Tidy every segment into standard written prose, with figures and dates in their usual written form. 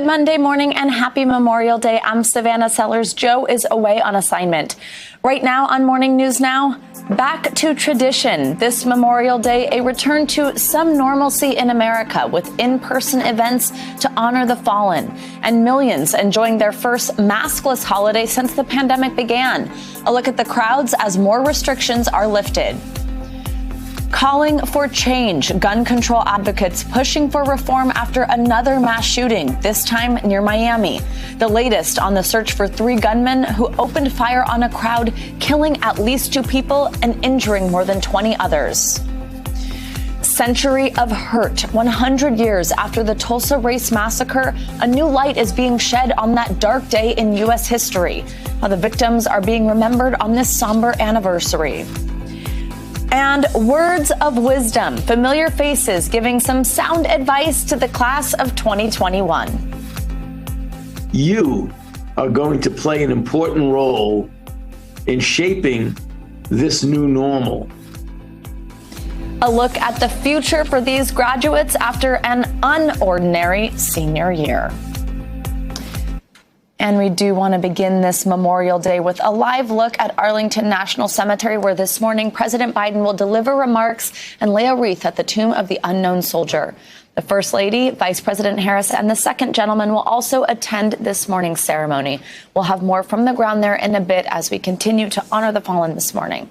Good Monday morning and happy Memorial Day. I'm Savannah Sellers. Joe is away on assignment. Right now on Morning News Now, back to tradition. This Memorial Day, a return to some normalcy in America with in-person events to honor the fallen and millions enjoying their first maskless holiday since the pandemic began. A look at the crowds as more restrictions are lifted. Calling for change. Gun control advocates pushing for reform after another mass shooting, this time near Miami. The latest on the search for 3 gunmen who opened fire on a crowd, killing at least 2 people and injuring more than 20 others. Century of hurt. 100 years after the Tulsa race massacre, a new light is being shed on that dark day in U.S. history. How the victims are being remembered on this somber anniversary. And words of wisdom, familiar faces giving some sound advice to the class of 2021. You are going to play an important role in shaping this new normal. A look at the future for these graduates after an unordinary senior year. And we do want to begin this Memorial Day with a live look at Arlington National Cemetery, where this morning President Biden will deliver remarks and lay a wreath at the tomb of the unknown soldier. The First Lady, Vice President Harris, and the second gentleman will also attend this morning's ceremony. We'll have more from the ground there in a bit as we continue to honor the fallen this morning.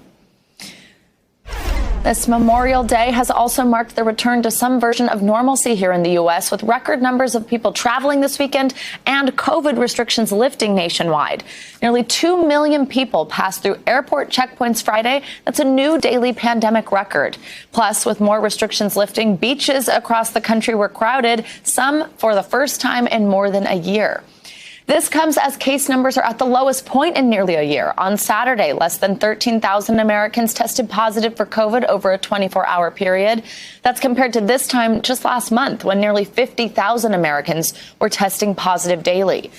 This Memorial Day has also marked the return to some version of normalcy here in the U.S., with record numbers of people traveling this weekend and COVID restrictions lifting nationwide. Nearly 2 million people passed through airport checkpoints Friday. That's a new daily pandemic record. Plus, with more restrictions lifting, beaches across the country were crowded, some for the first time in more than a year. This comes as case numbers are at the lowest point in nearly a year. On Saturday, less than 13,000 Americans tested positive for COVID over a 24-hour period. That's compared to this time just last month, when nearly 50,000 Americans were testing positive daily.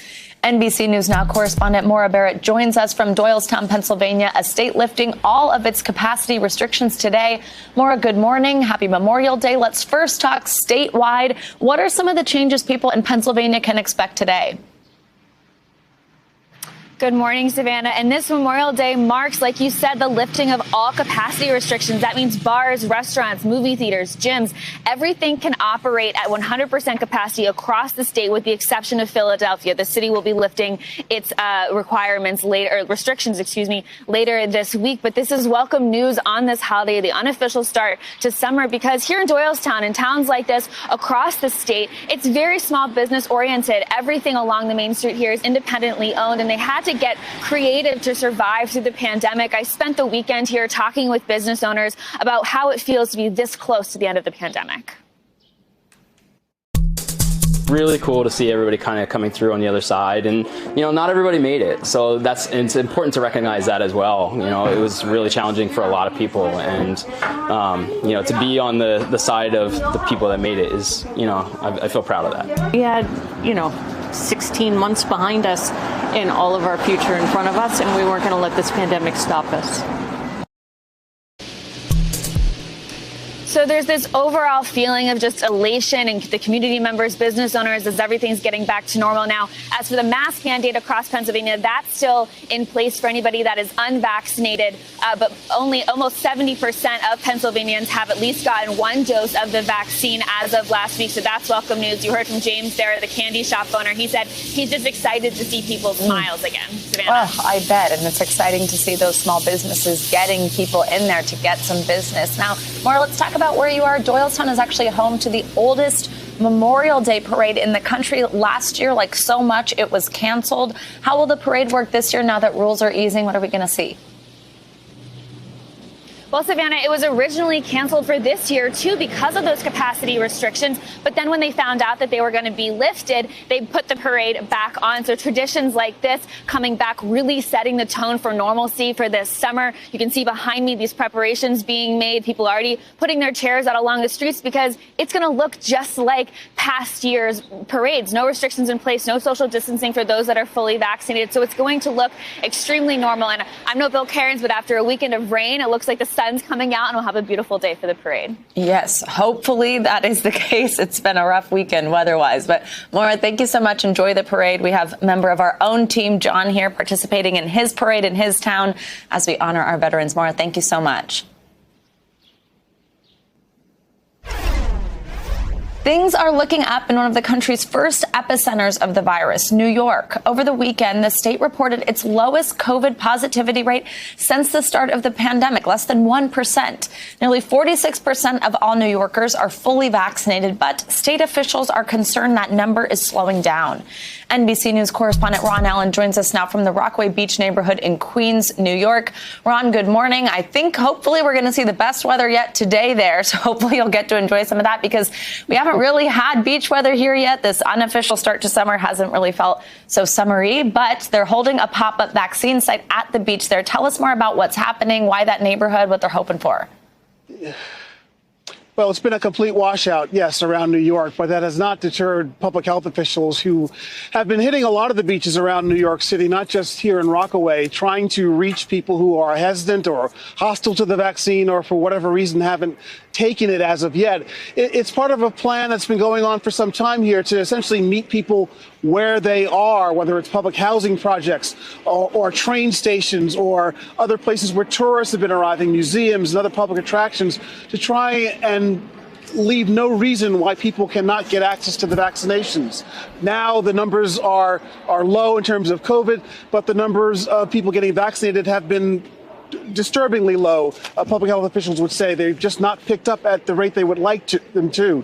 NBC News Now correspondent Maura Barrett joins us from Doylestown, Pennsylvania, a state lifting all of its capacity restrictions today. Maura, good morning. Happy Memorial Day. Let's first talk statewide. What are some of the changes people in Pennsylvania can expect today? Good morning, Savannah. And this Memorial Day marks, like you said, the lifting of all capacity restrictions. That means bars, restaurants, movie theaters, gyms, everything can operate at 100% capacity across the state, with the exception of Philadelphia. The city will be lifting its restrictions, later this week. But this is welcome news on this holiday, the unofficial start to summer, because here in Doylestown and towns like this across the state, it's very small business oriented. Everything along the main street here is independently owned, and they had to get creative to survive through the pandemic. I spent the weekend here talking with business owners about how it feels to be this close to the end of the pandemic. Really cool to see everybody kind of coming through on the other side, and not everybody made it, so it's important to recognize that as well. It was really challenging for a lot of people, and to be on the side of the people that made it is, I feel proud of that. We had 16 months behind us and all of our future in front of us, and we weren't going to let this pandemic stop us. So there's this overall feeling of just elation in the community members, business owners, as everything's getting back to normal now. As for the mask mandate across Pennsylvania, that's still in place for anybody that is unvaccinated, but only almost 70% of Pennsylvanians have at least gotten 1 dose of the vaccine as of last week. So that's welcome news. You heard from James there, the candy shop owner. He said he's just excited to see people's smiles again. Savannah. Oh, I bet. And it's exciting to see those small businesses getting people in there to get some business. Now, Maura, let's talk about where you are. Doylestown is actually home to the oldest Memorial Day parade in the country. Last year, like so much, it was canceled. How will the parade work this year now that rules are easing? What are we going to see? Well, Savannah, it was originally canceled for this year, too, because of those capacity restrictions. But then when they found out that they were going to be lifted, they put the parade back on. So traditions like this coming back, really setting the tone for normalcy for this summer. You can see behind me these preparations being made. People are already putting their chairs out along the streets because it's going to look just like past year's parades. No restrictions in place, no social distancing for those that are fully vaccinated. So it's going to look extremely normal. And I'm no Bill Cairns, but after a weekend of rain, it looks like the sun's coming out and we'll have a beautiful day for the parade. Yes, hopefully that is the case. It's been a rough weekend weather-wise. But Maura, thank you so much. Enjoy the parade. We have a member of our own team, John, here participating in his parade in his town as we honor our veterans. Maura, thank you so much. Things are looking up in one of the country's first epicenters of the virus, New York. Over the weekend, the state reported its lowest COVID positivity rate since the start of the pandemic, less than 1%. Nearly 46% of all New Yorkers are fully vaccinated, but state officials are concerned that number is slowing down. NBC News correspondent Ron Allen joins us now from the Rockaway Beach neighborhood in Queens, New York. Ron, good morning. I think hopefully we're going to see the best weather yet today there, so hopefully you'll get to enjoy some of that because we haven't really had beach weather here yet. This unofficial start to summer hasn't really felt so summery, but they're holding a pop-up vaccine site at the beach there. Tell us more about what's happening, why that neighborhood, what they're hoping for. Well, it's been a complete washout, yes, around New York, but that has not deterred public health officials who have been hitting a lot of the beaches around New York City, not just here in Rockaway, trying to reach people who are hesitant or hostile to the vaccine or for whatever reason haven't taken it as of yet. It's part of a plan that's been going on for some time here to essentially meet people where they are, whether it's public housing projects or train stations or other places where tourists have been arriving, museums and other public attractions, to try and leave no reason why people cannot get access to the vaccinations. Now the numbers are low in terms of COVID, but the numbers of people getting vaccinated have been disturbingly low. Public health officials would say they've just not picked up at the rate they would like them to.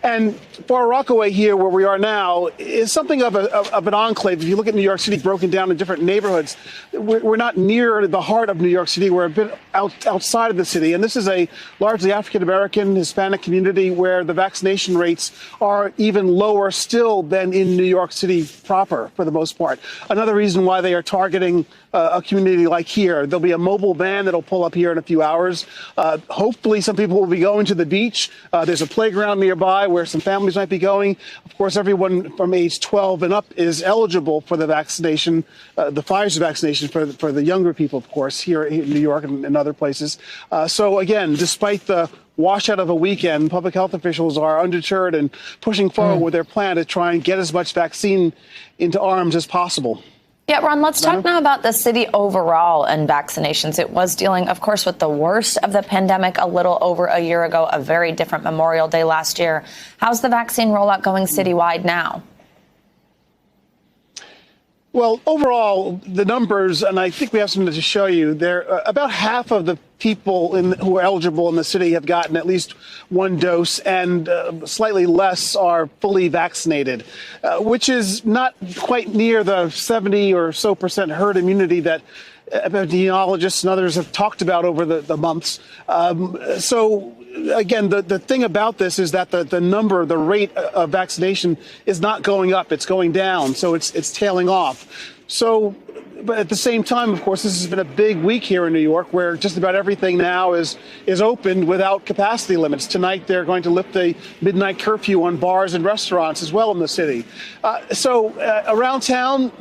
And Far Rockaway here, where we are now, is something of an enclave. If you look at New York City broken down in different neighborhoods, we're not near the heart of New York City. We're a bit outside of the city. And this is a largely African-American, Hispanic community where the vaccination rates are even lower still than in New York City proper, for the most part. Another reason why they are targeting a community like here. There'll be a mobile van that'll pull up here in a few hours. Hopefully some people will be going to the beach. There's a playground nearby where some families might be going. Of course, everyone from age 12 and up is eligible for the vaccination, the Pfizer vaccination for the younger people, of course, here in New York and other places. So again, despite the washout of a weekend, public health officials are undeterred and pushing forward with their plan to try and get as much vaccine into arms as possible. Yeah, Ron, let's talk now about the city overall and vaccinations. It was dealing, of course, with the worst of the pandemic a little over a year ago, a very different Memorial Day last year. How's the vaccine rollout going citywide now? Well, overall, the numbers, and I think we have something to show you, there about half of the people who are eligible in the city have gotten at least one dose, and slightly less are fully vaccinated, which is not quite near the 70 or so % herd immunity that epidemiologists and others have talked about over the months. So again, the thing about this is that the rate of vaccination is not going up, it's going down. So it's tailing off. So, but at the same time, of course, this has been a big week here in New York where just about everything now is opened without capacity limits. Tonight, they're going to lift a midnight curfew on bars and restaurants as well in the city. So around town,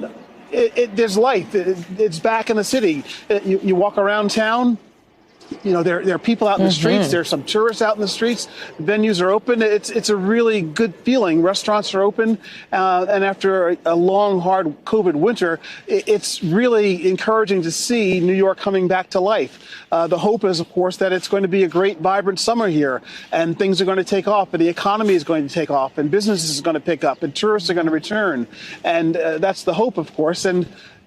there's life. It's back in the city. You walk around town. You know, there are people out in the streets. There's some tourists out in the streets. Venues are open. It's a really good feeling. Restaurants are open. And after a long, hard COVID winter, it's really encouraging to see New York coming back to life. The hope is, of course, that it's going to be a great, vibrant summer here, and things are going to take off, and the economy is going to take off, and businesses are going to pick up, and tourists are going to return. And that's the hope, of course.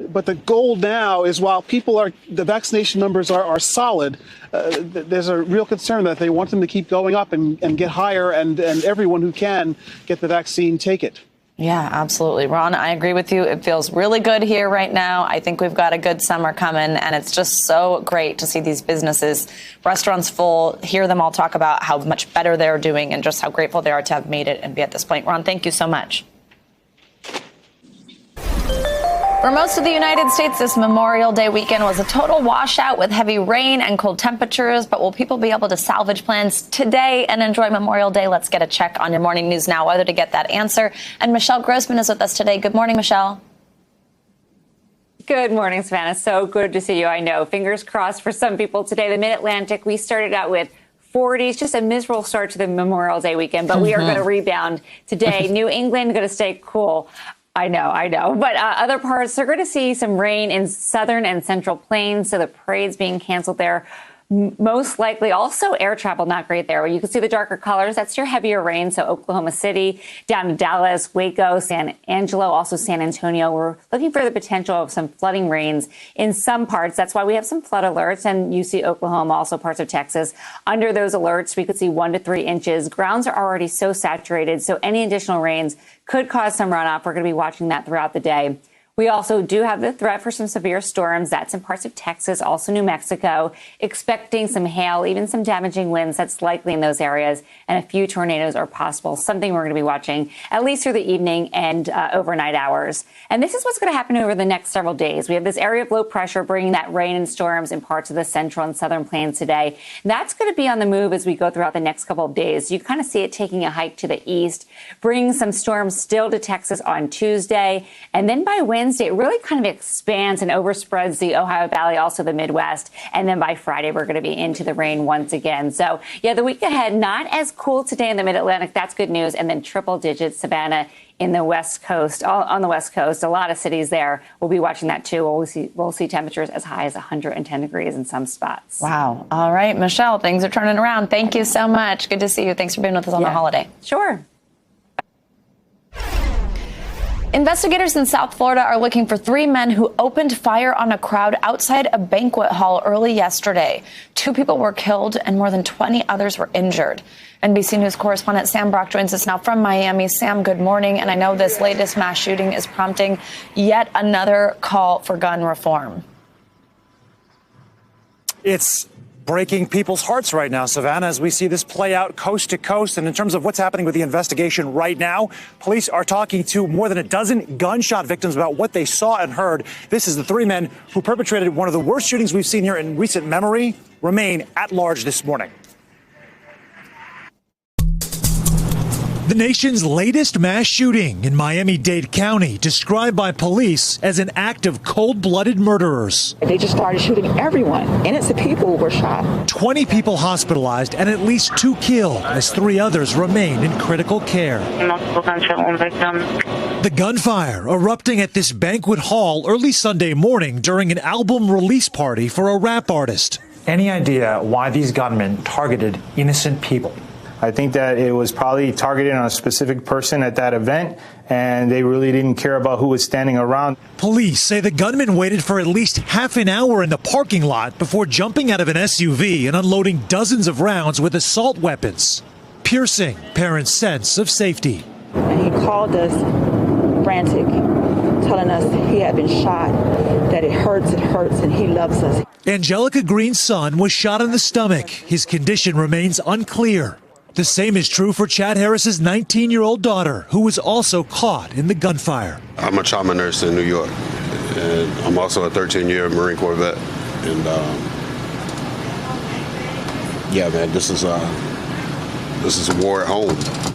But the goal now is, while the vaccination numbers are solid, there's a real concern that they want them to keep going up and get higher, and everyone who can get the vaccine, take it. Yeah, absolutely. Ron, I agree with you. It feels really good here right now. I think we've got a good summer coming, and it's just so great to see these businesses, restaurants full, hear them all talk about how much better they're doing and just how grateful they are to have made it and be at this point. Ron, thank you so much. For most of the United States, this Memorial Day weekend was a total washout with heavy rain and cold temperatures. But will people be able to salvage plans today and enjoy Memorial Day? Let's get a check on your Morning News Now weather to get that answer. And Michelle Grossman is with us today. Good morning, Michelle. Good morning, Savannah. So good to see you. I know. Fingers crossed for some people today. The Mid-Atlantic, we started out with 40s, just a miserable start to the Memorial Day weekend, but we are going to rebound today. New England going to stay cool. I know. But other parts, they're going to see some rain in southern and central plains. So the parade's being canceled there. Most likely also air travel, not great there. You can see the darker colors. That's your heavier rain. So Oklahoma City, down to Dallas, Waco, San Angelo, also San Antonio. We're looking for the potential of some flooding rains in some parts. That's why we have some flood alerts. And you see Oklahoma, also parts of Texas. Under those alerts, we could see 1 to 3 inches. Grounds are already so saturated. So any additional rains could cause some runoff. We're going to be watching that throughout the day. We also do have the threat for some severe storms. That's in parts of Texas, also New Mexico, expecting some hail, even some damaging winds. That's likely in those areas, and a few tornadoes are possible, something we're going to be watching at least through the evening and overnight hours. And this is what's going to happen over the next several days. We have this area of low pressure bringing that rain and storms in parts of the central and southern plains today. That's going to be on the move as we go throughout the next couple of days. You kind of see it taking a hike to the east, bringing some storms still to Texas on Tuesday, and then by Wednesday, it really kind of expands and overspreads the Ohio Valley, also the Midwest. And then by Friday, we're going to be into the rain once again. So, yeah, the week ahead, not as cool today in the Mid-Atlantic. That's good news. And then triple digits, Savannah, in the West Coast, on the West Coast. A lot of cities there. We'll be watching that, too. We'll see temperatures as high as 110 degrees in some spots. Wow. All right, Michelle, things are turning around. Thank you so much. Good to see you. Thanks for being with us on the holiday. Sure. Investigators in South Florida are looking for 3 men who opened fire on a crowd outside a banquet hall early yesterday. 2 people were killed and more than 20 others were injured. NBC News correspondent Sam Brock joins us now from Miami. Sam, good morning. And I know this latest mass shooting is prompting yet another call for gun reform. It's breaking people's hearts right now, Savannah, as we see this play out coast to coast. And in terms of what's happening with the investigation right now, police are talking to more than a dozen gunshot victims about what they saw and heard. This is the 3 men who perpetrated one of the worst shootings we've seen here in recent memory remain at large this morning. The nation's latest mass shooting in Miami-Dade County, described by police as an act of cold-blooded murderers. They just started shooting everyone. Innocent people were shot. 20 people hospitalized and at least 2 killed as 3 others remain in critical care. Multiple gunshot wound victims. The gunfire erupting at this banquet hall early Sunday morning during an album release party for a rap artist. Any idea why these gunmen targeted innocent people? I think that it was probably targeted on a specific person at that event, and they really didn't care about who was standing around. Police say the gunman waited for at least half an hour in the parking lot before jumping out of an SUV and unloading dozens of rounds with assault weapons, piercing parents' sense of safety. And he called us frantic, telling us he had been shot, that it hurts, and he loves us. Angelica Green's son was shot in the stomach. His condition remains unclear. The same is true for Chad Harris's 19-year-old daughter, who was also caught in the gunfire. I'm a trauma nurse in New York, and I'm also a 13-year Marine Corps vet. And yeah, man, this is war at home.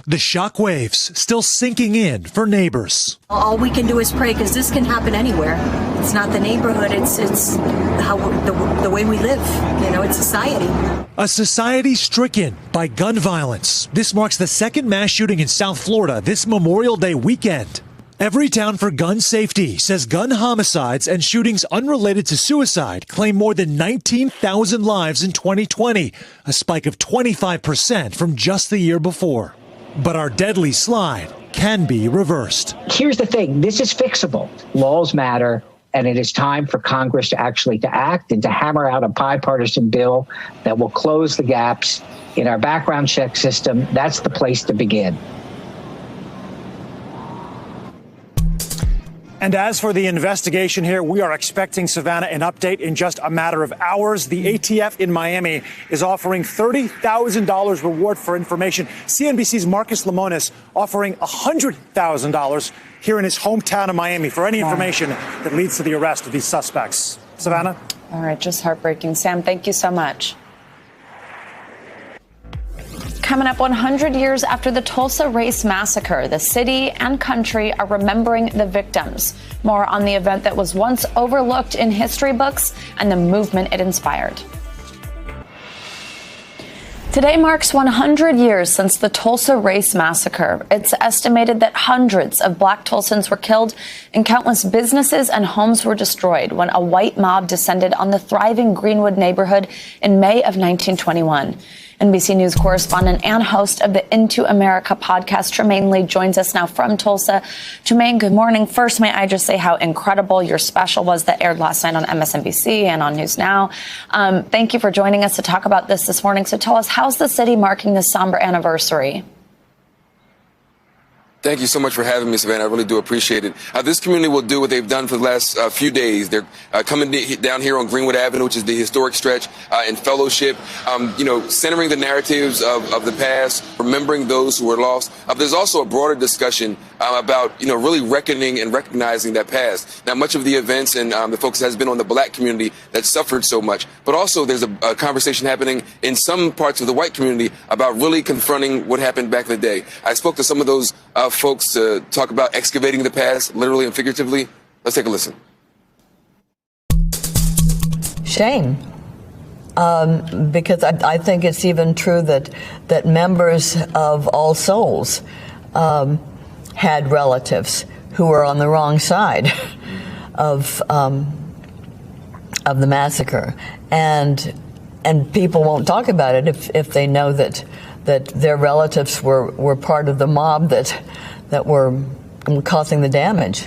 The shockwaves still sinking in for neighbors. All we can do is pray, because this can happen anywhere. It's not the neighborhood, it's how the way we live. You know, it's society. A society stricken by gun violence. This marks the second mass shooting in South Florida this Memorial Day weekend. Everytown for Gun Safety says gun homicides and shootings unrelated to suicide claim more than 19,000 lives in 2020, a spike of 25% from just the year before. But our deadly slide can be reversed. Here's the thing. This is fixable. Laws matter, and it is time for Congress to actually act and to hammer out a bipartisan bill that will close the gaps in our background check system. That's the place to begin. And as for the investigation here, we are expecting, Savannah, an update in just a matter of hours. The ATF in Miami is offering $30,000 reward for information. CNBC's Marcus Lemonis offering $100,000 here in his hometown of Miami for any information that leads to the arrest of these suspects. Savannah? All right, just heartbreaking. Sam, thank you so much. Coming up, 100 years after the Tulsa race massacre, the city and country are remembering the victims. More on the event that was once overlooked in history books and the movement it inspired. Today marks 100 years since the Tulsa race massacre. It's estimated that hundreds of Black Tulsans were killed and countless businesses and homes were destroyed when a white mob descended on the thriving Greenwood neighborhood in May of 1921. NBC News correspondent and host of the Into America podcast, Tremaine Lee, joins us now from Tulsa. Tremaine, good morning. First, may I just say how incredible your special was that aired last night on MSNBC and on News Now. Thank you for joining us to talk about this morning. So tell us, how's the city marking this somber anniversary? Thank you so much for having me, Savannah. I really do appreciate it. This community will do what they've done for the last few days. They're coming down here on Greenwood Avenue, which is the historic stretch, in fellowship, centering the narratives of the past, remembering those who were lost. There's also a broader discussion about, really reckoning and recognizing that past. Now, much of the events and the focus has been on the Black community that suffered so much. But also there's a conversation happening in some parts of the white community about really confronting what happened back in the day. I spoke to some of those folks to talk about excavating the past, literally and figuratively. Let's take a listen. Shame. Because I think it's even true that members of All Souls had relatives who were on the wrong side of the massacre, and people won't talk about it if they know that their relatives were part of the mob that were causing the damage.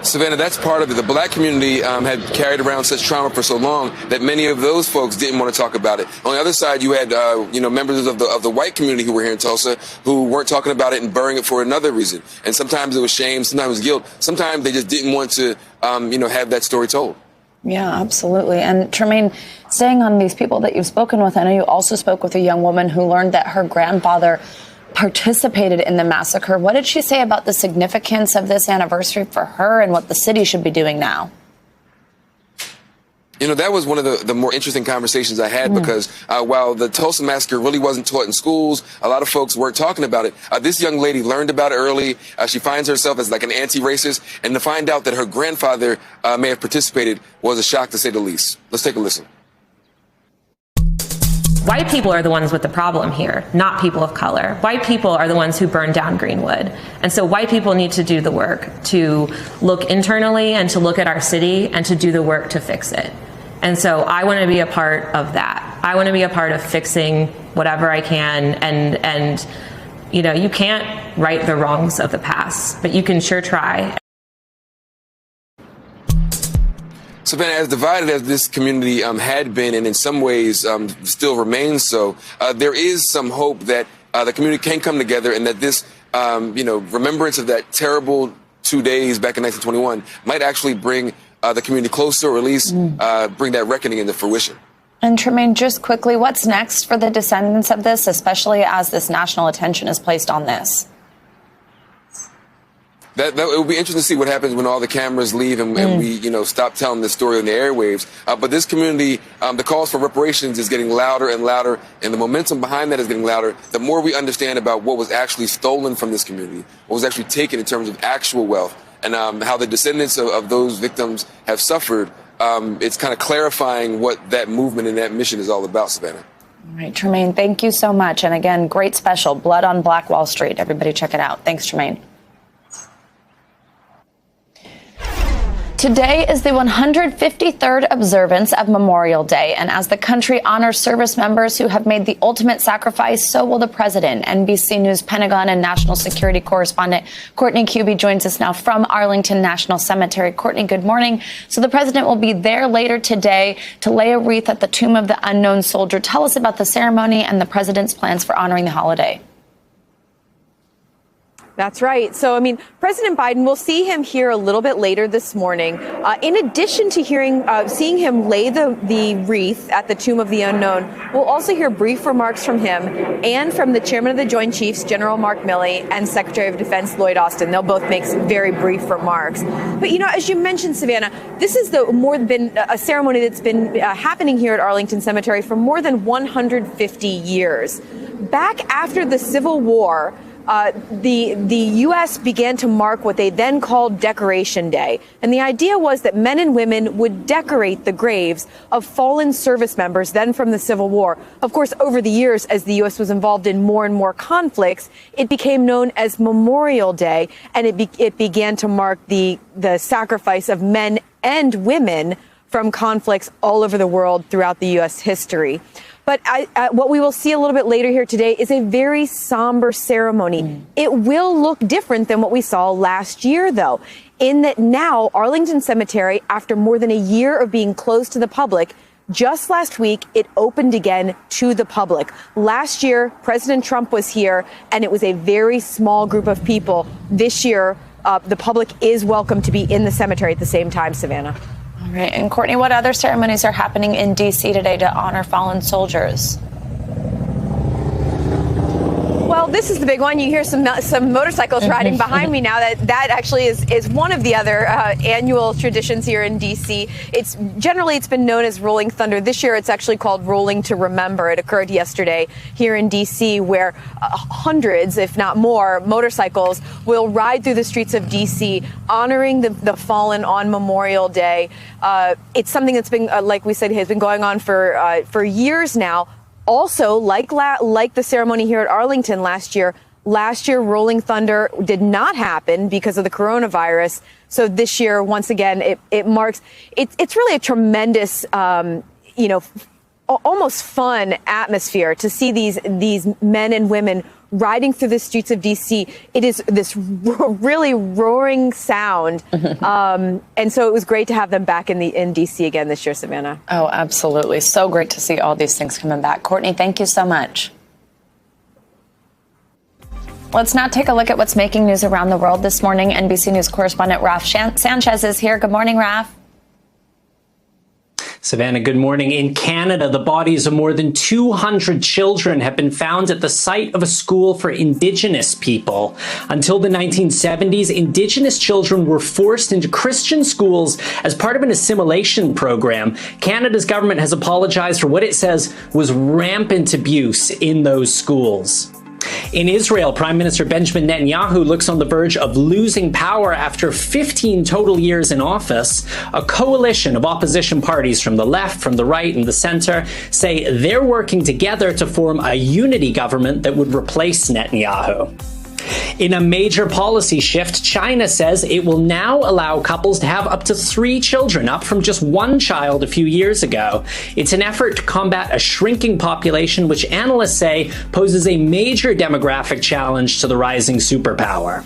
Savannah, that's part of it. The Black community had carried around such trauma for so long that many of those folks didn't want to talk about it. On the other side, you had members of the white community who were here in Tulsa who weren't talking about it and burying it for another reason. And sometimes it was shame, sometimes it was guilt, sometimes they just didn't want to have that story told. Yeah, absolutely. And Tremaine, staying on these people that you've spoken with, I know you also spoke with a young woman who learned that her grandfather participated in the massacre. What did she say about the significance of this anniversary for her and what the city should be doing now? That was one of the more interesting conversations I had because while the Tulsa massacre really wasn't taught in schools, a lot of folks weren't talking about it. This young lady learned about it early. She finds herself as like an anti-racist, and to find out that her grandfather may have participated was a shock, to say the least. Let's take a listen. White people are the ones with the problem here, not people of color. White people are the ones who burned down Greenwood. And so white people need to do the work to look internally and to look at our city and to do the work to fix it. And so I want to be a part of that. I want to be a part of fixing whatever I can. And you can't right the wrongs of the past, but you can sure try. Savannah, as divided as this community had been, and in some ways still remains so, there is some hope that the community can come together and that this, remembrance of that terrible 2 days back in 1921 might actually bring the community closer, or at least bring that reckoning into fruition. And Tremaine, just quickly, what's next for the descendants of this, especially as this national attention is placed on this? It will be interesting to see what happens when all the cameras leave and we, stop telling this story on the airwaves. But this community, the calls for reparations is getting louder and louder, and the momentum behind that is getting louder. The more we understand about what was actually stolen from this community, what was actually taken in terms of actual wealth, and how the descendants of those victims have suffered, it's kind of clarifying what that movement and that mission is all about, Savannah. All right, Tremaine, thank you so much. And again, great special, Blood on Black Wall Street. Everybody check it out. Thanks, Tremaine. Today is the 153rd observance of Memorial Day, and as the country honors service members who have made the ultimate sacrifice, so will the president. NBC News Pentagon and National Security correspondent Courtney Cubie joins us now from Arlington National Cemetery. Courtney, good morning. So the president will be there later today to lay a wreath at the tomb of the unknown soldier. Tell us about the ceremony and the president's plans for honoring the holiday. That's right. So, I mean, President Biden, we'll see him here a little bit later this morning. In addition to seeing him lay the wreath at the Tomb of the Unknown, we'll also hear brief remarks from him and from the Chairman of the Joint Chiefs, General Mark Milley, and Secretary of Defense Lloyd Austin. They'll both make some very brief remarks. But, you know, as you mentioned, Savannah, this is been a ceremony that's been happening here at Arlington Cemetery for more than 150 years. Back after the Civil War, the U.S. began to mark what they then called Decoration Day. And the idea was that men and women would decorate the graves of fallen service members then from the Civil War. Of course, over the years, as the U.S. was involved in more and more conflicts, it became known as Memorial Day, and it began to mark the sacrifice of men and women from conflicts all over the world throughout the U.S. history. But what we will see a little bit later here today is a very somber ceremony. It will look different than what we saw last year, though, in that now Arlington Cemetery, after more than a year of being closed to the public, just last week, it opened again to the public. Last year, President Trump was here, and it was a very small group of people. This year, the public is welcome to be in the cemetery at the same time, Savannah. All right. And Courtney, what other ceremonies are happening in D.C. today to honor fallen soldiers? Well, this is the big one. You hear some motorcycles riding behind me now. That actually is one of the other annual traditions here in D.C. It's been known as Rolling Thunder. This year, it's actually called Rolling to Remember. It occurred yesterday here in D.C., where hundreds, if not more, motorcycles will ride through the streets of D.C., honoring the fallen on Memorial Day. It's something that's been, like we said, has been going on for years now. Also, like the ceremony here at Arlington last year, Rolling Thunder did not happen because of the coronavirus. So this year, once again, it marks, it's really a tremendous, almost fun atmosphere to see these men and women riding through the streets of D.C. It is this really roaring sound. And so it was great to have them back in D.C. again this year, Savannah. Oh, absolutely. So great to see all these things coming back. Courtney, thank you so much. Let's now take a look at what's making news around the world this morning. NBC News correspondent Raf Sanchez is here. Good morning, Raf. Savannah, good morning. In Canada, the bodies of more than 200 children have been found at the site of a school for Indigenous people. Until the 1970s, Indigenous children were forced into Christian schools as part of an assimilation program. Canada's government has apologized for what it says was rampant abuse in those schools. In Israel, Prime Minister Benjamin Netanyahu looks on the verge of losing power after 15 total years in office. A coalition of opposition parties from the left, from the right, and the center say they're working together to form a unity government that would replace Netanyahu. In a major policy shift, China says it will now allow couples to have up to 3 children, up from just 1 child a few years ago. It's an effort to combat a shrinking population, which analysts say poses a major demographic challenge to the rising superpower.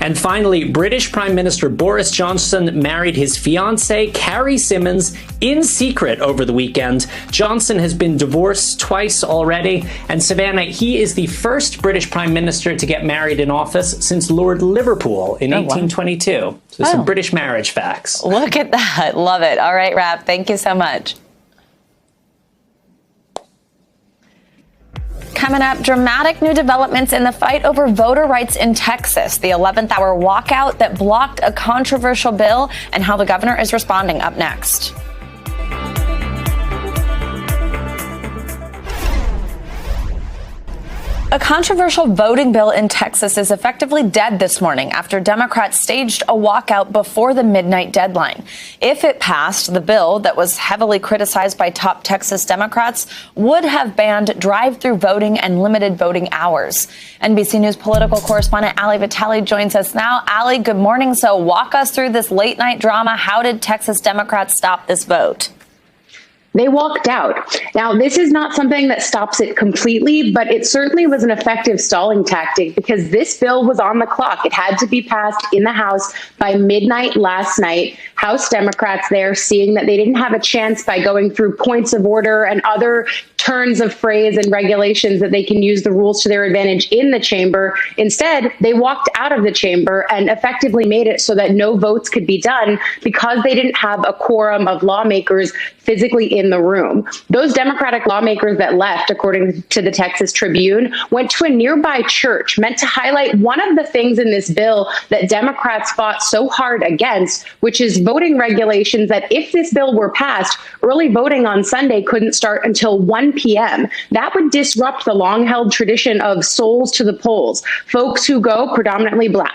And finally, British Prime Minister Boris Johnson married his fiancée, Carrie Symonds, in secret over the weekend. Johnson has been divorced twice already. And Savannah, he is the first British Prime Minister to get married in office since Lord Liverpool in 1822. Wow. So some British marriage facts. Look at that. Love it. All right, Rap. Thank you so much. Coming up, dramatic new developments in the fight over voter rights in Texas, the 11th hour walkout that blocked a controversial bill, and how the governor is responding up next. A controversial voting bill in Texas is effectively dead this morning after Democrats staged a walkout before the midnight deadline. If it passed, the bill that was heavily criticized by top Texas Democrats would have banned drive-through voting and limited voting hours. NBC News political correspondent Ali Vitale joins us now. Ali, good morning. So walk us through this late night drama. How did Texas Democrats stop this vote? They walked out. Now, this is not something that stops it completely, but it certainly was an effective stalling tactic because this bill was on the clock. It had to be passed in the House by midnight last night. House Democrats there, seeing that they didn't have a chance by going through points of order and other turns of phrase and regulations that they can use the rules to their advantage in the chamber. Instead, they walked out of the chamber and effectively made it so that no votes could be done because they didn't have a quorum of lawmakers physically in the room. Those Democratic lawmakers that left, according to the Texas Tribune, went to a nearby church meant to highlight one of the things in this bill that Democrats fought so hard against, which is voting regulations that if this bill were passed, early voting on Sunday couldn't start until 1 p.m. That would disrupt the long-held tradition of souls to the polls, folks who go predominantly black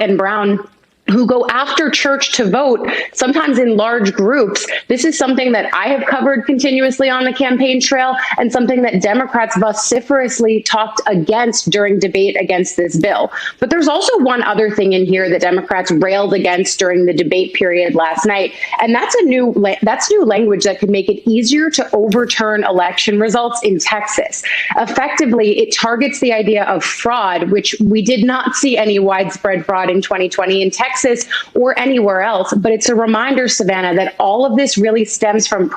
and brown, who go after church to vote, sometimes in large groups. This is something that I have covered continuously on the campaign trail and something that Democrats vociferously talked against during debate against this bill. But there's also one other thing in here that Democrats railed against during the debate period last night, and that's new language that could make it easier to overturn election results in Texas. Effectively, it targets the idea of fraud, which we did not see any widespread fraud in 2020 in Texas or anywhere else. But it's a reminder, Savannah, that all of this really stems from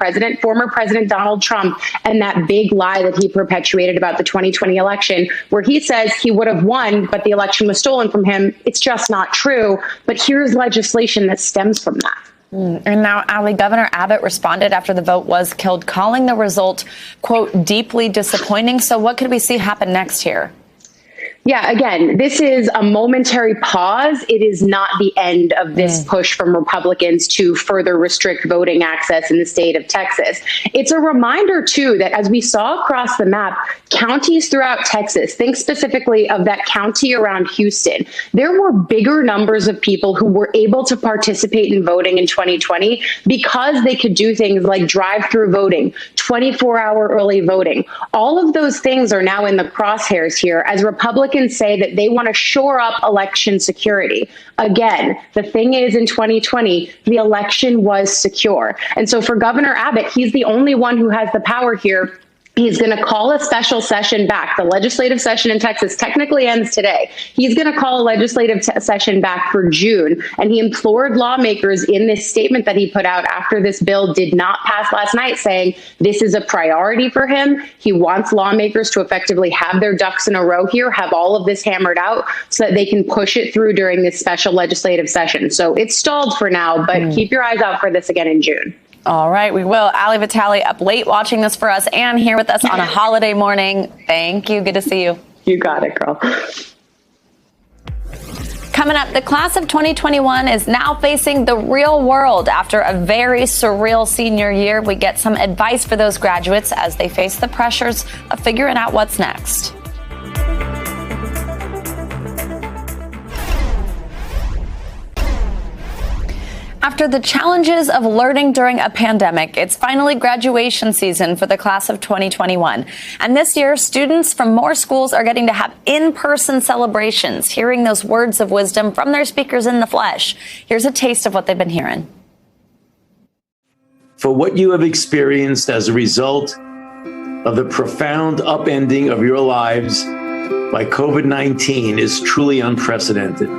former President Donald Trump and that big lie that he perpetuated about the 2020 election, where he says he would have won, but the election was stolen from him. It's just not true. But here's legislation that stems from that. And now, Ali, Governor Abbott responded after the vote was killed, calling the result, quote, deeply disappointing. So what could we see happen next here? Yeah, again, this is a momentary pause. It is not the end of this push from Republicans to further restrict voting access in the state of Texas. It's a reminder, too, that as we saw across the map, counties throughout Texas, think specifically of that county around Houston, there were bigger numbers of people who were able to participate in voting in 2020 because they could do things like drive-through voting, 24-hour early voting. All of those things are now in the crosshairs here as Republicans say that they want to shore up election security. Again, the thing is, in 2020, the election was secure. And so for Governor Abbott, he's the only one who has the power here. He's going to call a special session back. The legislative session in Texas technically ends today. He's going to call a legislative session back for June. And he implored lawmakers in this statement that he put out after this bill did not pass last night, saying this is a priority for him. He wants lawmakers to effectively have their ducks in a row here, have all of this hammered out so that they can push it through during this special legislative session. So it's stalled for now, but keep your eyes out for this again in June. All right, we will. Ali Vitale up late watching this for us and here with us on a holiday morning. Thank you. Good to see you. You got it, girl. Coming up, the class of 2021 is now facing the real world after a very surreal senior year. We get some advice for those graduates as they face the pressures of figuring out what's next. After the challenges of learning during a pandemic, it's finally graduation season for the class of 2021. And this year, students from more schools are getting to have in-person celebrations, hearing those words of wisdom from their speakers in the flesh. Here's a taste of what they've been hearing. For what you have experienced as a result of the profound upending of your lives by COVID-19 is truly unprecedented.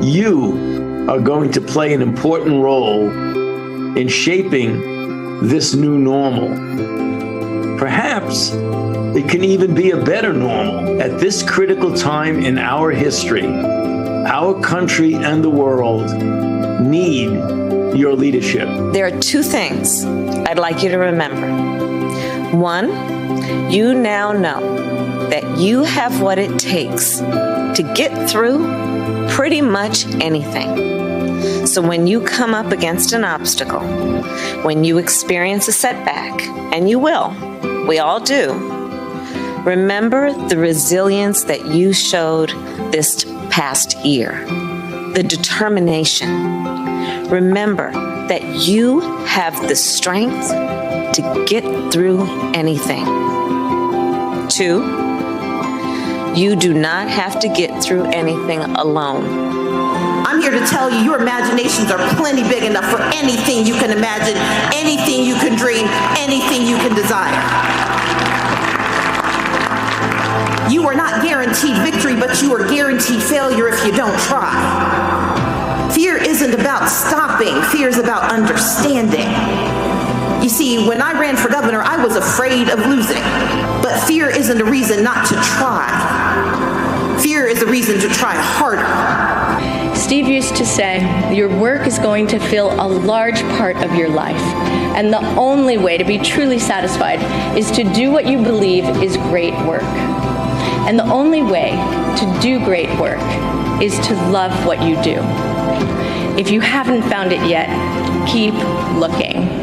You are going to play an important role in shaping this new normal. Perhaps it can even be a better normal at this critical time in our history. Our country and the world need your leadership. There are two things I'd like you to remember. One, you now know that you have what it takes to get through pretty much anything. So when you come up against an obstacle, when you experience a setback, and you will, we all do, remember the resilience that you showed this past year, the determination. Remember that you have the strength to get through anything. Two, you do not have to get through anything alone. I'm here to tell you your imaginations are plenty big enough for anything you can imagine, anything you can dream, anything you can desire. You are not guaranteed victory, but you are guaranteed failure if you don't try. Fear isn't about stopping. Fear is about understanding. You You see, when I ran for governor, I was afraid of losing. But fear isn't a reason not to try. Fear is a reason to try harder. Steve used to say, your work is going to fill a large part of your life. And the only way to be truly satisfied is to do what you believe is great work. And the only way to do great work is to love what you do. If you haven't found it yet, keep looking.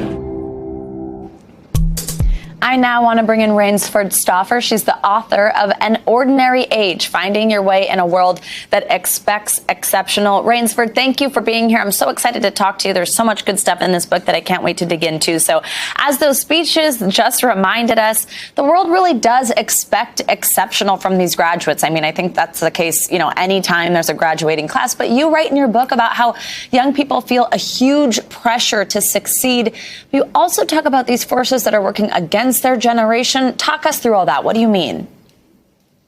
I now want to bring in Rainsford Stauffer. She's the author of An Ordinary Age, Finding Your Way in a World That Expects Exceptional. Rainsford, thank you for being here. I'm so excited to talk to you. There's so much good stuff in this book that I can't wait to dig into. So as those speeches just reminded us, the world really does expect exceptional from these graduates. I mean, I think that's the case, anytime there's a graduating class. But you write in your book about how young people feel a huge pressure to succeed. You also talk about these forces that are working against their generation. Talk us through all that. What do you mean?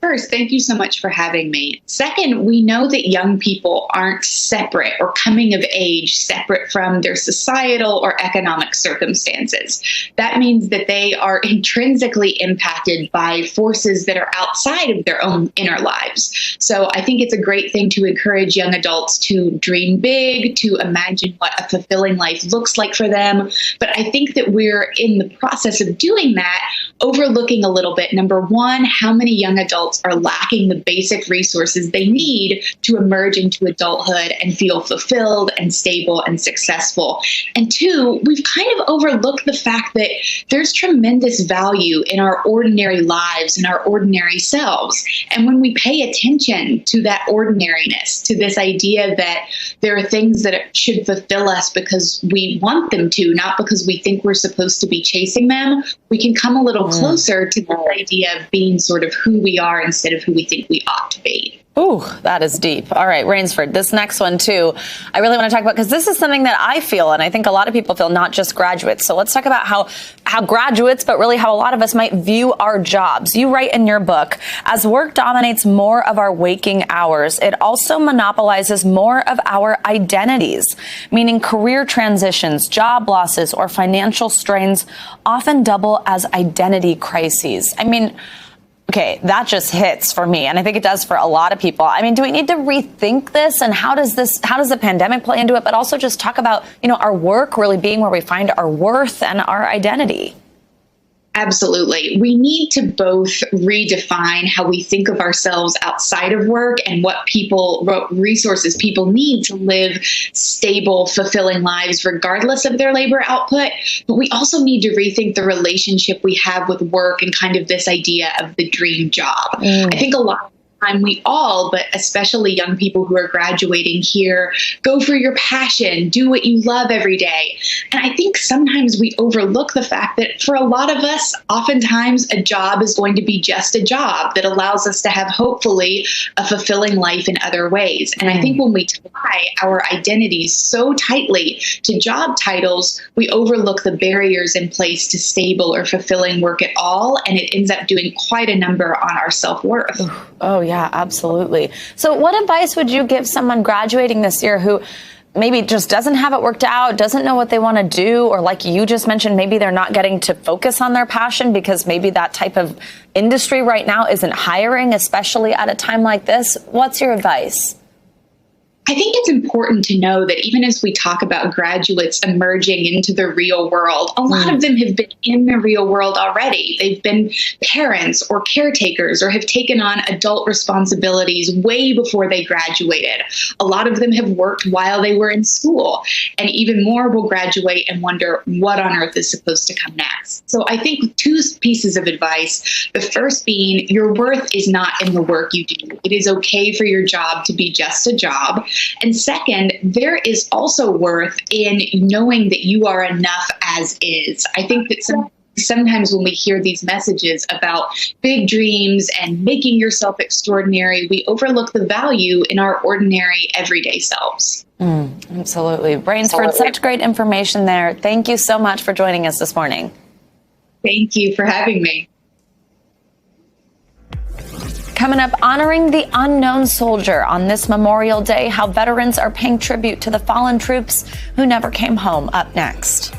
First, thank you so much for having me. Second, we know that young people aren't separate or coming of age separate from their societal or economic circumstances. That means that they are intrinsically impacted by forces that are outside of their own inner lives. So I think it's a great thing to encourage young adults to dream big, to imagine what a fulfilling life looks like for them. But I think that we're in the process of doing that, overlooking a little bit, number one, how many young adults are lacking the basic resources they need to emerge into adulthood and feel fulfilled and stable and successful. And two, we've kind of overlooked the fact that there's tremendous value in our ordinary lives and our ordinary selves. And when we pay attention to that ordinariness, to this idea that there are things that should fulfill us because we want them to, not because we think we're supposed to be chasing them, we can come a little closer to this idea of being sort of who we are instead of who we think we ought to be. Ooh, that is deep. All right, Rainsford, this next one, too, I really want to talk about, because this is something that I feel, and I think a lot of people feel, not just graduates. So let's talk about how graduates, but really how a lot of us might view our jobs. You write in your book, as work dominates more of our waking hours, it also monopolizes more of our identities, meaning career transitions, job losses, or financial strains often double as identity crises. I mean, okay, that just hits for me, and I think it does for a lot of people. I mean, do we need to rethink this, and how does the pandemic play into it? But also just talk about, our work really being where we find our worth and our identity. Absolutely. We need to both redefine how we think of ourselves outside of work and what resources people need to live stable, fulfilling lives regardless of their labor output. But we also need to rethink the relationship we have with work and kind of this idea of the dream job. I think a lot of time we all, but especially young people who are graduating here, go for your passion, do what you love every day. And I think sometimes we overlook the fact that for a lot of us, oftentimes a job is going to be just a job that allows us to have hopefully a fulfilling life in other ways. And I think when we tie our identities so tightly to job titles, we overlook the barriers in place to stable or fulfilling work at all. And it ends up doing quite a number on our self-worth. Oh, yeah, absolutely. So what advice would you give someone graduating this year who maybe just doesn't have it worked out, doesn't know what they want to do, or like you just mentioned, maybe they're not getting to focus on their passion because maybe that type of industry right now isn't hiring, especially at a time like this? What's your advice? I think it's important to know that even as we talk about graduates emerging into the real world, a lot of them have been in the real world already. They've been parents or caretakers or have taken on adult responsibilities way before they graduated. A lot of them have worked while they were in school, and even more will graduate and wonder what on earth is supposed to come next. So I think two pieces of advice. The first being, your worth is not in the work you do. It is okay for your job to be just a job. And second, there is also worth in knowing that you are enough as is. I think that sometimes when we hear these messages about big dreams and making yourself extraordinary, we overlook the value in our ordinary, everyday selves. Absolutely. Rainsford, such great information there. Thank you so much for joining us this morning. Thank you for having me. Coming up, honoring the unknown soldier on this Memorial Day, how veterans are paying tribute to the fallen troops who never came home. Up next.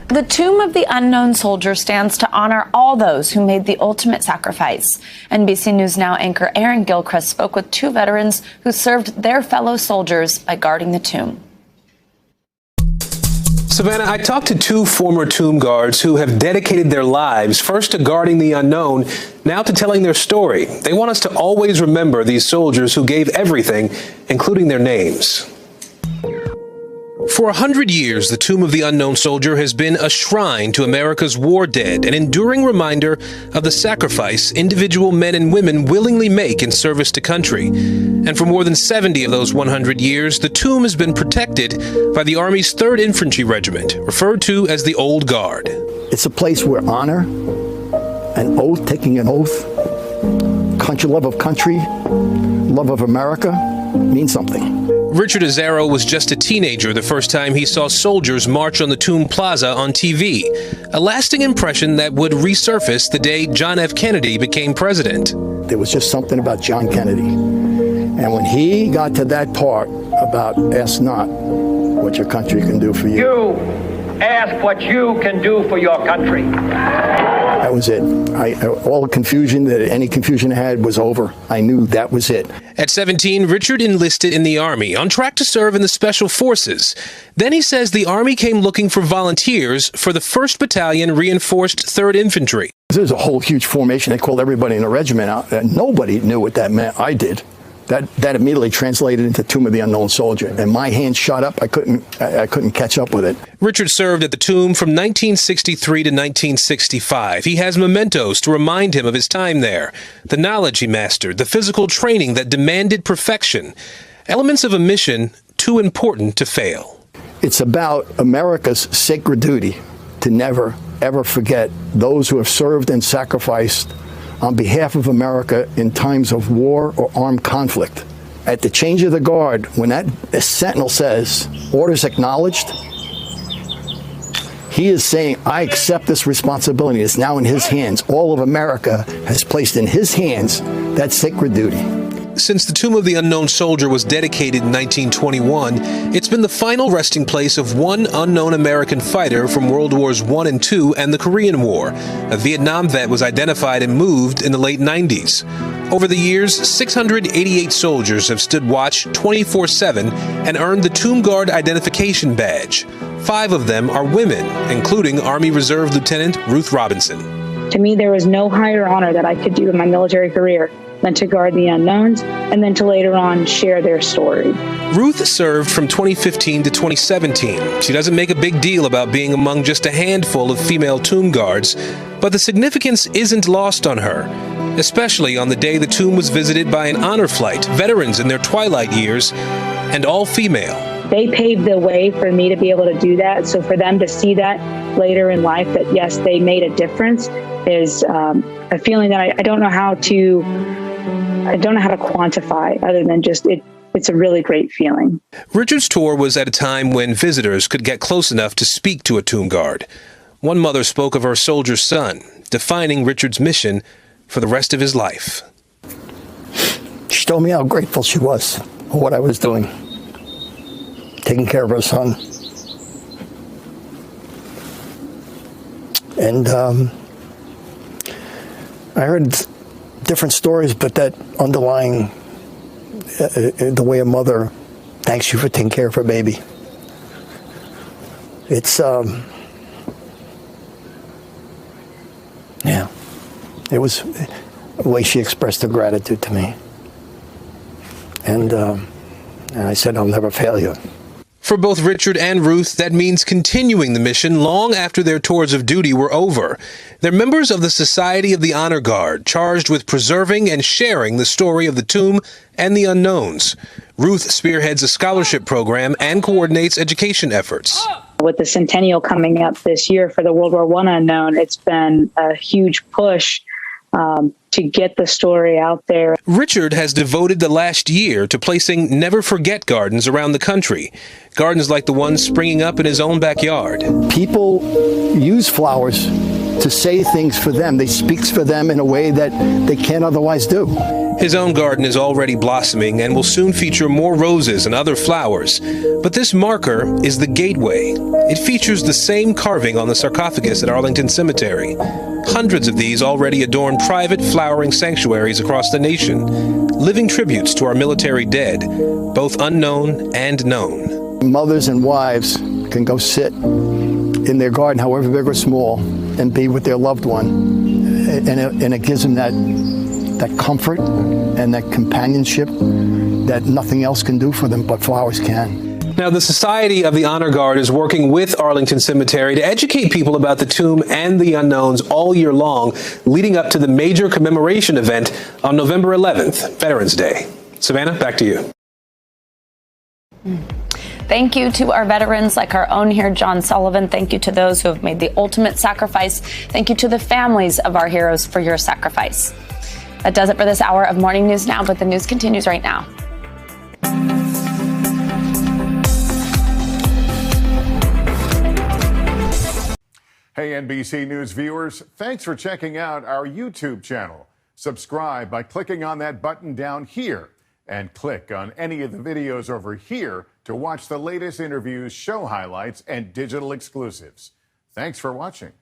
The Tomb of the Unknown Soldier stands to honor all those who made the ultimate sacrifice. NBC News Now anchor Aaron Gilchrist spoke with two veterans who served their fellow soldiers by guarding the tomb. Savannah, I talked to two former tomb guards who have dedicated their lives first to guarding the unknown, now to telling their story. They want us to always remember these soldiers who gave everything, including their names. For 100 years, the Tomb of the Unknown Soldier has been a shrine to America's war dead, an enduring reminder of the sacrifice individual men and women willingly make in service to country. And for more than 70 of those 100 years, the tomb has been protected by the Army's 3rd Infantry Regiment, referred to as the Old Guard. It's a place where honor, an oath, taking an oath, love of country, love of America means something. Richard Azzaro was just a teenager the first time he saw soldiers march on the Tomb Plaza on TV, a lasting impression that would resurface the day John F. Kennedy became president. There was just something about John Kennedy. And when he got to that part about ask not what your country can do for you. You ask what you can do for your country. That was it. All the confusion, any confusion I had was over. I knew that was it. At 17, Richard enlisted in the Army, on track to serve in the Special Forces. Then he says the Army came looking for volunteers for the 1st Battalion Reinforced 3rd Infantry. There's a whole huge formation. They called everybody in the regiment out. Nobody knew what that meant. I did. That immediately translated into Tomb of the Unknown Soldier, and my hands shot up. I couldn't catch up with it. Richard served at the tomb from 1963 to 1965. He has mementos to remind him of his time there, the knowledge he mastered, the physical training that demanded perfection, elements of a mission too important to fail. It's about America's sacred duty to never, ever forget those who have served and sacrificed on behalf of America in times of war or armed conflict. At the change of the guard, when that sentinel says, orders acknowledged, he is saying, I accept this responsibility. It's now in his hands. All of America has placed in his hands that sacred duty. Since the Tomb of the Unknown Soldier was dedicated in 1921, it's been the final resting place of one unknown American fighter from World Wars I and II and the Korean War. A Vietnam vet was identified and moved in the late 90s. Over the years, 688 soldiers have stood watch 24/7 and earned the Tomb Guard Identification Badge. 5 of them are women, including Army Reserve Lieutenant Ruth Robinson. To me, there was no higher honor that I could do in my military career than to guard the unknowns and then to later on share their story. Ruth served from 2015 to 2017. She doesn't make a big deal about being among just a handful of female tomb guards, but the significance isn't lost on her, especially on the day the tomb was visited by an honor flight, veterans in their twilight years, and all female. They paved the way for me to be able to do that. So for them to see that later in life, that yes, they made a difference, is a feeling that I don't know how to quantify other than just it's a really great feeling. Richard's tour was at a time when visitors could get close enough to speak to a tomb guard. One mother spoke of her soldier's son, defining Richard's mission for the rest of his life. She told me how grateful she was for what I was doing, taking care of her son. And I heard different stories, but that underlying the way a mother thanks you for taking care of her baby. It's it was the way she expressed her gratitude to me, and I said, I'll never fail you. For both Richard and Ruth, that means continuing the mission long after their tours of duty were over. They're members of the Society of the Honor Guard, charged with preserving and sharing the story of the tomb and the unknowns. Ruth spearheads a scholarship program and coordinates education efforts. With the centennial coming up this year for the World War I unknown, it's been a huge push to get the story out there. Richard has devoted the last year to placing Never Forget gardens around the country. Gardens like the one springing up in his own backyard. People use flowers to say things for them. They speak for them in a way that they can't otherwise do. His own garden is already blossoming and will soon feature more roses and other flowers. But this marker is the gateway. It features the same carving on the sarcophagus at Arlington Cemetery. Hundreds of these already adorn private flowering sanctuaries across the nation, living tributes to our military dead, both unknown and known. Mothers and wives can go sit in their garden, however big or small, and be with their loved one. And it gives them that comfort and that companionship that nothing else can do for them, but flowers can. Now, the Society of the Honor Guard is working with Arlington Cemetery to educate people about the tomb and the unknowns all year long, leading up to the major commemoration event on November 11th, Veterans Day. Savannah, back to you. Thank you to our veterans like our own here, John Sullivan. Thank you to those who have made the ultimate sacrifice. Thank you to the families of our heroes for your sacrifice. That does it for this hour of Morning News Now, but the news continues right now. Hey, NBC News viewers, thanks for checking out our YouTube channel. Subscribe by clicking on that button down here and click on any of the videos over here to watch the latest interviews, show highlights, and digital exclusives. Thanks for watching.